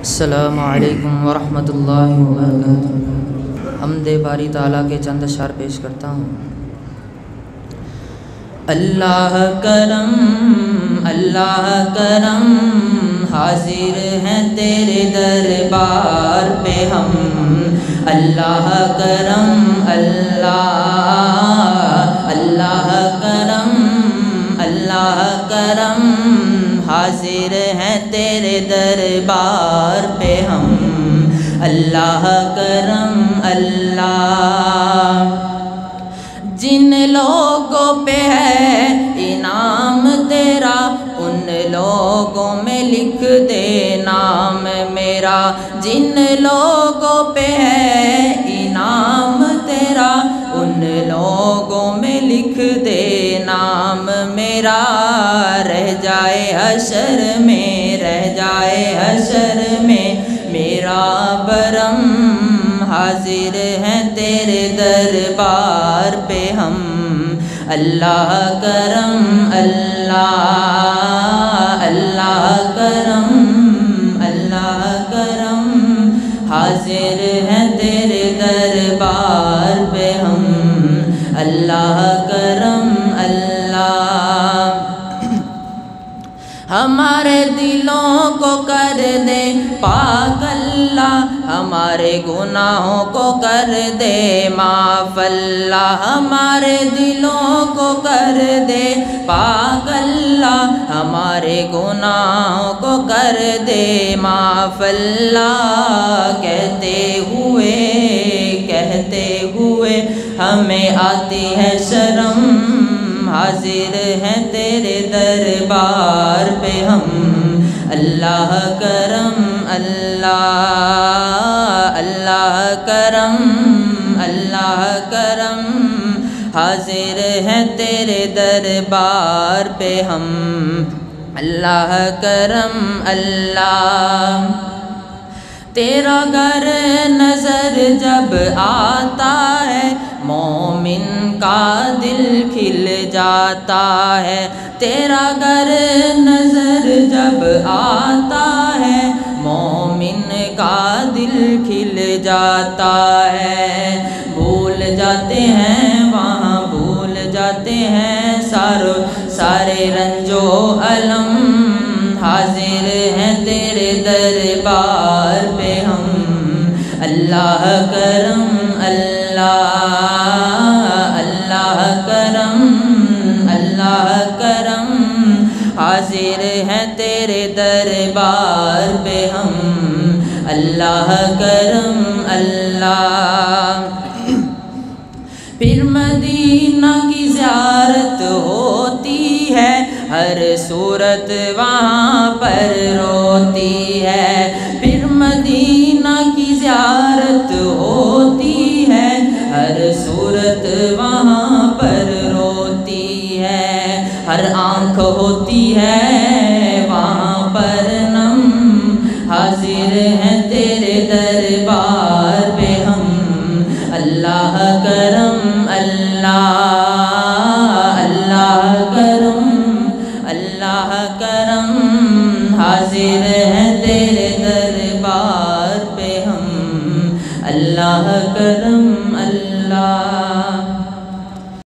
السلام علیکم ورحمۃ اللہ وبرکاتہ۔ حمد باری تعالیٰ کے چند اشعار پیش کرتا ہوں۔ اللہ کرم حاضر ہیں تیرے دربار پہ ہم، اللہ کرم اللہ کرم حاضر ہیں تیرے دربار پہ ہم، اللہ کرم جن لوگوں پہ ہے انعام تیرا ان لوگوں میں لکھ دے نام میرا، جن لوگوں پہ ہے انعام تیرا ان لوگوں میں لکھ دے نام میرا، رہ جائے حشر میں میرا برم، حاضر ہیں تیرے دربار پہ ہم، اللہ کرم حاضر ہیں تیرے دربار پہ ہم، اللہ کرم ہمارے دلوں کو کر دے پاک اللہ، ہمارے گناہوں کو کر دے معاف اللہ، ہمارے دلوں کو کر دے پاک اللہ، ہمارے گناہوں کو کر دے معاف اللہ، کہتے ہوئے ہمیں آتی ہے شرم، حاضر ہیں تیرے دربار پہ ہم، اللہ کرم حاضر ہیں تیرے دربار پہ ہم، اللہ کرم تیرا گھر نظر جب آتا ہے مومن کا دل کھل جاتا ہے، تیرا گھر نظر جب آتا ہے مومن کا دل کھل جاتا ہے، بھول جاتے ہیں سارے رنج و الم، حاضر ہیں تیرے دربار پہ ہم، اللہ کرم حاضر ہیں تیرے دربار پہ ہم، اللہ کرم پھر مدینہ کی زیارت ہوتی ہے، ہر صورت وہاں پر روتی ہے، پھر مدینہ کی زیارت ہوتی ہے، ہر صورت وہاں پر روتی ہے، ہر آنکھ ہوتی ہے وہاں پر نم، حاضر ہیں تیرے دربار